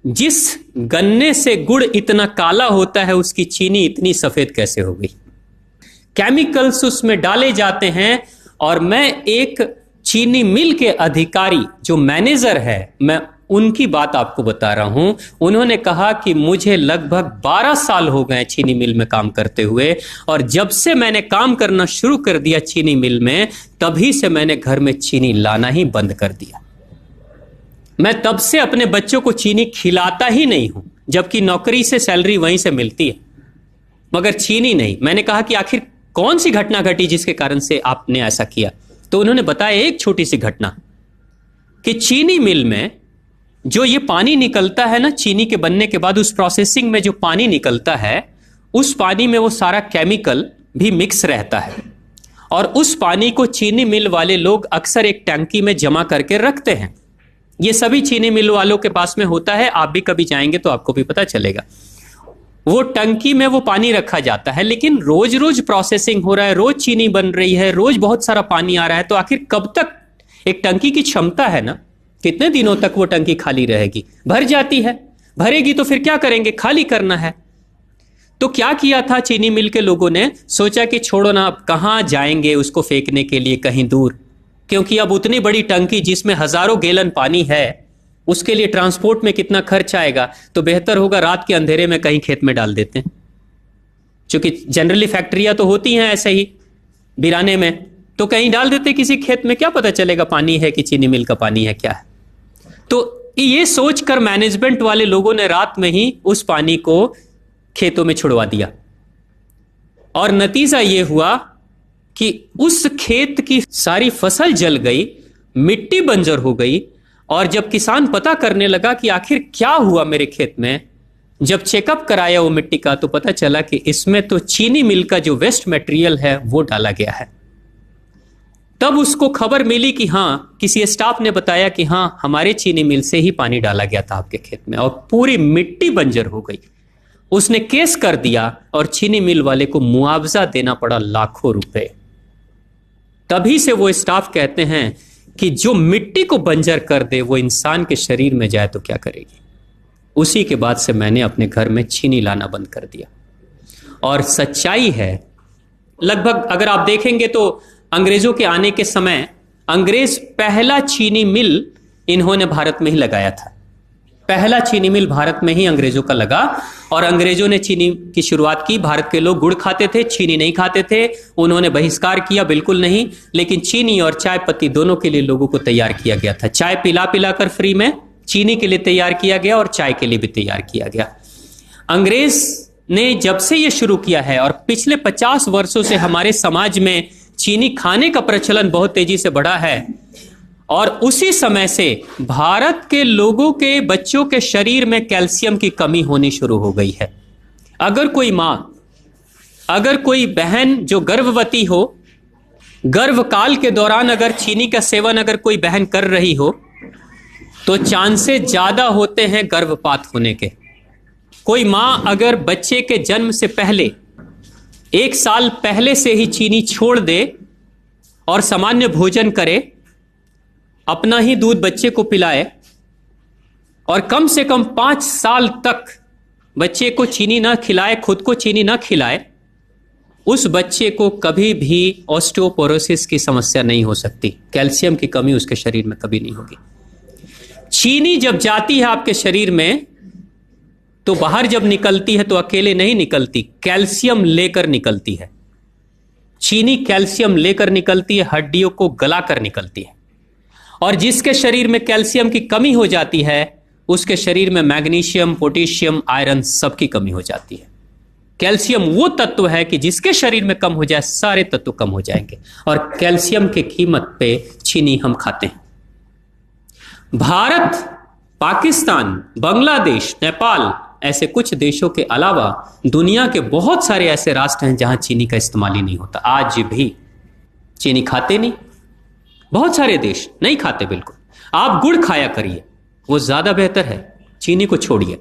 जिस गन्ने से गुड़ इतना काला होता है उसकी चीनी इतनी सफेद कैसे हो गई? केमिकल्स उसमें डाले जाते हैं। और मैं एक चीनी मिल के अधिकारी जो मैनेजर है, मैं उनकी बात आपको बता रहा हूं। उन्होंने कहा कि मुझे लगभग 12 साल हो गए चीनी मिल में काम करते हुए, और जब से मैंने काम करना शुरू कर दिया चीनी मिल में, तभी से मैंने घर में चीनी लाना ही बंद कर दिया। मैं तब से अपने बच्चों को चीनी खिलाता ही नहीं हूं, जबकि नौकरी से सैलरी वहीं से मिलती है, मगर चीनी नहीं। मैंने कहा कि आखिर कौन सी घटना घटी जिसके कारण से आपने ऐसा किया? तो उन्होंने बताया एक छोटी सी घटना कि चीनी मिल में जो ये पानी निकलता है ना, चीनी के बनने के बाद उस प्रोसेसिंग में जो पानी निकलता है, उस पानी में वो सारा केमिकल भी मिक्स रहता है, और उस पानी को चीनी मिल वाले लोग अक्सर एक टंकी में जमा करके रखते हैं। ये सभी चीनी मिल वालों के पास में होता है, आप भी कभी जाएंगे तो आपको भी पता चलेगा। वो टंकी में वो पानी रखा जाता है, लेकिन रोज रोज प्रोसेसिंग हो रहा है, रोज चीनी बन रही है, रोज बहुत सारा पानी आ रहा है, तो आखिर कब तक? एक टंकी की क्षमता है ना, कितने दिनों तक वो टंकी खाली रहेगी? भर जाती है, भरेगी तो फिर क्या करेंगे? खाली करना है। तो क्या किया था चीनी मिल के लोगों ने? सोचा कि छोड़ो ना, अब कहां जाएंगे उसको फेंकने के लिए कहीं दूर, क्योंकि अब उतनी बड़ी टंकी जिसमें हजारों गैलन पानी है, उसके लिए ट्रांसपोर्ट में कितना खर्च आएगा, तो बेहतर होगा रात के अंधेरे में कहीं खेत में डाल देते हैं। क्योंकि जनरली फैक्ट्रियां तो होती हैं ऐसे ही बिराने में, तो कहीं डाल देते किसी खेत में, क्या पता चलेगा पानी है कि चीनी मिल का पानी है, क्या है। तो ये सोचकर मैनेजमेंट वाले लोगों ने रात में ही उस पानी को खेतों में छुड़वा दिया, और नतीजा ये हुआ कि उस खेत की सारी फसल जल गई, मिट्टी बंजर हो गई। और जब किसान पता करने लगा कि आखिर क्या हुआ मेरे खेत में, जब चेकअप कराया वो मिट्टी का, तो पता चला कि इसमें तो चीनी मिल का जो वेस्ट मटेरियल है वो डाला गया है। तब उसको खबर मिली कि हाँ, किसी स्टाफ ने बताया कि हाँ, हमारे चीनी मिल से ही पानी डाला गया था आपके खेत में, और पूरी मिट्टी बंजर हो गई। उसने केस कर दिया और चीनी मिल वाले को मुआवजा देना पड़ा लाखों रुपए। तभी से वो स्टाफ कहते हैं कि जो मिट्टी को बंजर कर दे वो इंसान के शरीर में जाए तो क्या करेगी। उसी के बाद से मैंने अपने घर में चीनी लाना बंद कर दिया। और सच्चाई है, लगभग अगर आप देखेंगे तो अंग्रेजों के आने के समय अंग्रेज पहला चीनी मिल इन्होंने भारत में ही लगाया था। पहला चीनी मिल भारत में ही अंग्रेजों का लगा, और अंग्रेजों ने चीनी की शुरुआत की। भारत के लोग गुड़ खाते थे, चीनी नहीं खाते थे। उन्होंने बहिष्कार किया, बिल्कुल नहीं, लेकिन चीनी और चाय पत्ती दोनों के लिए लोगों को तैयार किया गया था। चाय पिला पिलाकर फ्री में, चीनी के लिए तैयार किया गया और चाय के लिए भी तैयार किया गया। अंग्रेज ने जब से यह शुरू किया है, और पिछले 50 वर्षों से हमारे समाज में चीनी खाने का प्रचलन बहुत तेजी से बढ़ा है, और उसी समय से भारत के लोगों के बच्चों के शरीर में कैल्शियम की कमी होनी शुरू हो गई है। अगर कोई मां, अगर कोई बहन जो गर्भवती हो, गर्भकाल के दौरान अगर चीनी का सेवन अगर कोई बहन कर रही हो, तो चांसेस ज्यादा होते हैं गर्भपात होने के। कोई मां अगर बच्चे के जन्म से पहले 1 साल पहले से ही चीनी छोड़ दे और सामान्य भोजन करे, अपना ही दूध बच्चे को पिलाए, और कम से कम 5 साल तक बच्चे को चीनी ना खिलाए, खुद को चीनी ना खिलाए, उस बच्चे को कभी भी ऑस्टियोपोरोसिस की समस्या नहीं हो सकती। कैल्शियम की कमी उसके शरीर में कभी नहीं होगी। चीनी जब जाती है आपके शरीर में, तो बाहर जब निकलती है तो अकेले नहीं निकलती, कैल्शियम लेकर निकलती है। चीनी कैल्शियम लेकर निकलती है, हड्डियों को गलाकर निकलती है। और जिसके शरीर में कैल्शियम की कमी हो जाती है, उसके शरीर में मैग्नीशियम, पोटेशियम, आयरन सबकी कमी हो जाती है। कैल्शियम वो तत्व है कि जिसके शरीर में कम हो जाए, सारे तत्व कम हो जाएंगे, और कैल्शियम की कीमत पे चीनी हम खाते हैं। भारत, पाकिस्तान, बांग्लादेश, नेपाल, ऐसे कुछ देशों के अलावा दुनिया के बहुत सारे ऐसे राष्ट्र हैं जहां चीनी का इस्तेमाल ही नहीं होता। आज भी चीनी खाते नहीं, बहुत सारे देश नहीं खाते बिल्कुल। आप गुड़ खाया करिए, वो ज्यादा बेहतर है, चीनी को छोड़िए।